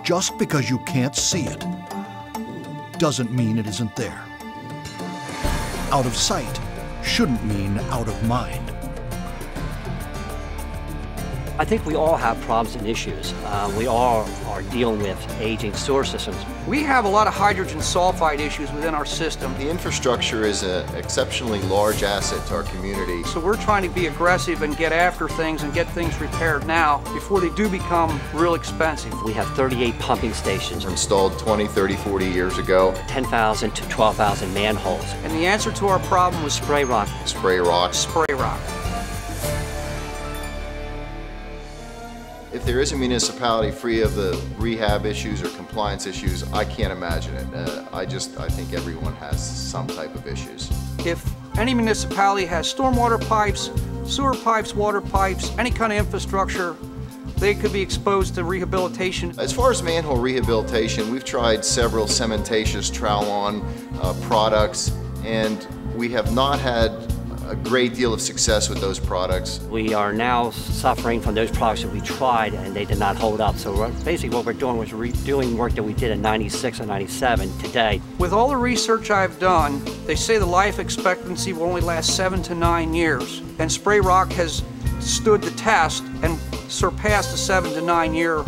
Just because you can't see it doesn't mean it isn't there. Out of sight shouldn't mean out of mind. I think we all have problems and issues. We all are dealing with aging sewer systems. We have a lot of hydrogen sulfide issues within our system. The infrastructure is an exceptionally large asset to our community. So we're trying to be aggressive and get after things and get things repaired now before they do become real expensive. We have 38 pumping stations. Installed 20, 30, 40 years ago. 10,000 to 12,000 manholes. And the answer to our problem was Sprayroq. Sprayroq. Sprayroq. If there is a municipality free of the rehab issues or compliance issues, I can't imagine it. I think everyone has some type of issues. If any municipality has stormwater pipes, sewer pipes, water pipes, any kind of infrastructure, they could be exposed to rehabilitation. As far as manhole rehabilitation, we've tried several cementatious trowel-on products, and we have not had a great deal of success with those products. We are now suffering from those products that we tried and they did not hold up. So basically what we're doing was redoing work that we did in '96 and '97 today. With all the research I've done, they say the life expectancy will only last 7 to 9 years. And Sprayroq has stood the test and surpassed the 7 to 9 year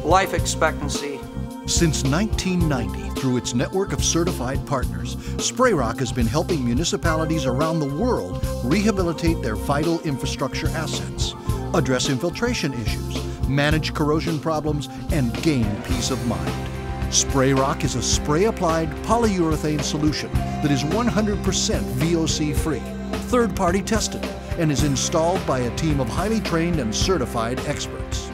life expectancy. Since 1990, through its network of certified partners, Sprayroq has been helping municipalities around the world rehabilitate their vital infrastructure assets, address infiltration issues, manage corrosion problems, and gain peace of mind. Sprayroq is a spray-applied polyurethane solution that is 100% VOC-free, third-party tested, and is installed by a team of highly trained and certified experts.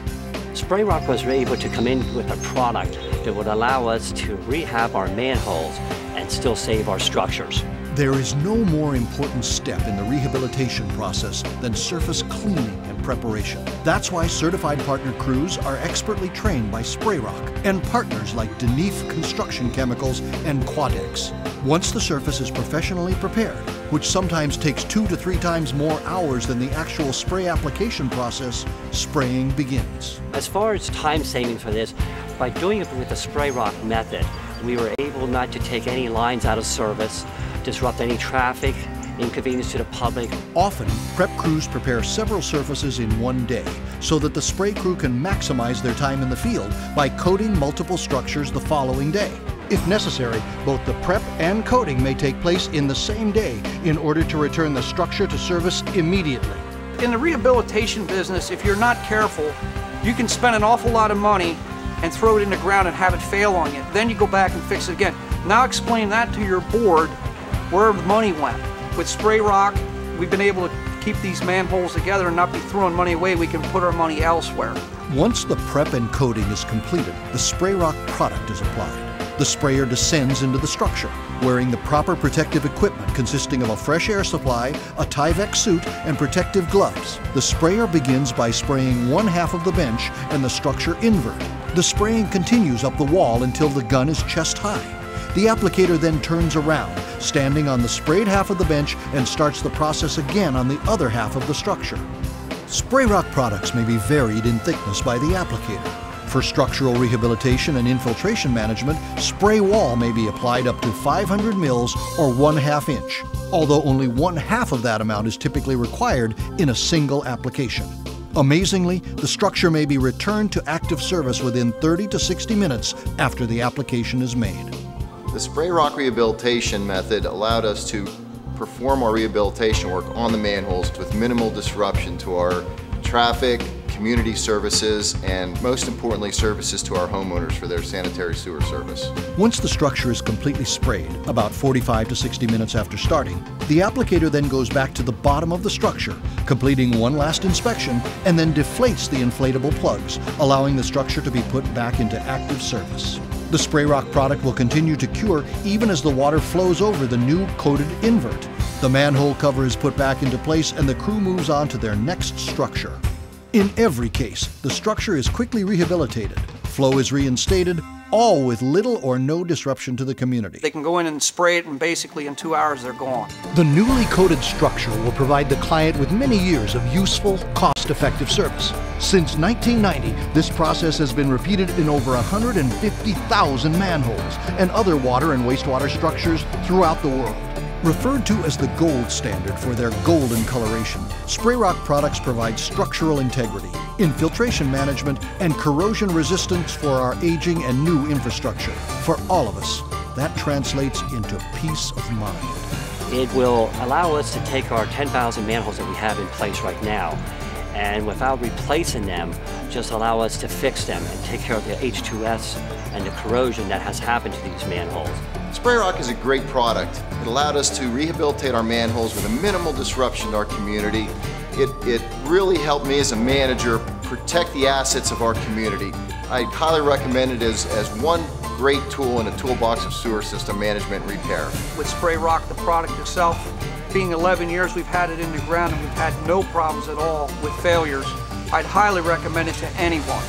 Sprayroq was able to come in with a product that would allow us to rehab our manholes and still save our structures. There is no more important step in the rehabilitation process than surface cleaning and preparation. That's why certified partner crews are expertly trained by Sprayroq and partners like Denif Construction Chemicals and Quadex. Once the surface is professionally prepared, which sometimes takes 2 to 3 times more hours than the actual spray application process, spraying begins. As far as time saving for this, by doing it with the Sprayroq method, we were able not to take any lines out of service, disrupt any traffic, inconvenience to the public. Often, prep crews prepare several surfaces in one day so that the spray crew can maximize their time in the field by coating multiple structures the following day. If necessary, both the prep and coating may take place in the same day in order to return the structure to service immediately. In the rehabilitation business, if you're not careful, you can spend an awful lot of money and throw it in the ground and have it fail on you. Then you go back and fix it again. Now explain that to your board where the money went. With Sprayroq, we've been able to keep these manholes together and not be throwing money away. We can put our money elsewhere. Once the prep and coating is completed, the Sprayroq product is applied. The sprayer descends into the structure, wearing the proper protective equipment consisting of a fresh air supply, a Tyvek suit, and protective gloves. The sprayer begins by spraying one half of the bench and the structure invert. The spraying continues up the wall until the gun is chest high. The applicator then turns around, standing on the sprayed half of the bench, and starts the process again on the other half of the structure. Sprayroq products may be varied in thickness by the applicator. For structural rehabilitation and infiltration management, spray wall may be applied up to 500 mils or 1/2 inch, although only 1/2 of that amount is typically required in a single application. Amazingly, the structure may be returned to active service within 30 to 60 minutes after the application is made. The Sprayroq rehabilitation method allowed us to perform our rehabilitation work on the manholes with minimal disruption to our traffic, community services, and most importantly, services to our homeowners for their sanitary sewer service. Once the structure is completely sprayed, about 45 to 60 minutes after starting, the applicator then goes back to the bottom of the structure, completing one last inspection, and then deflates the inflatable plugs, allowing the structure to be put back into active service. The Sprayroq product will continue to cure even as the water flows over the new coated invert. The manhole cover is put back into place and the crew moves on to their next structure. In every case, the structure is quickly rehabilitated, flow is reinstated, all with little or no disruption to the community. They can go in and spray it, and basically in 2 hours they're gone. The newly coated structure will provide the client with many years of useful, cost-effective service. Since 1990, this process has been repeated in over 150,000 manholes and other water and wastewater structures throughout the world. Referred to as the gold standard for their golden coloration, Sprayroq products provide structural integrity, infiltration management, and corrosion resistance for our aging and new infrastructure. For all of us, that translates into peace of mind. It will allow us to take our 10,000 manholes that we have in place right now, and without replacing them, just allow us to fix them and take care of the H2S and the corrosion that has happened to these manholes. Sprayroq is a great product. It allowed us to rehabilitate our manholes with a minimal disruption to our community. It really helped me as a manager protect the assets of our community. I highly recommend it as one great tool in a toolbox of sewer system management and repair. With Sprayroq, the product itself, being 11 years we've had it in the ground and we've had no problems at all with failures, I'd highly recommend it to anyone.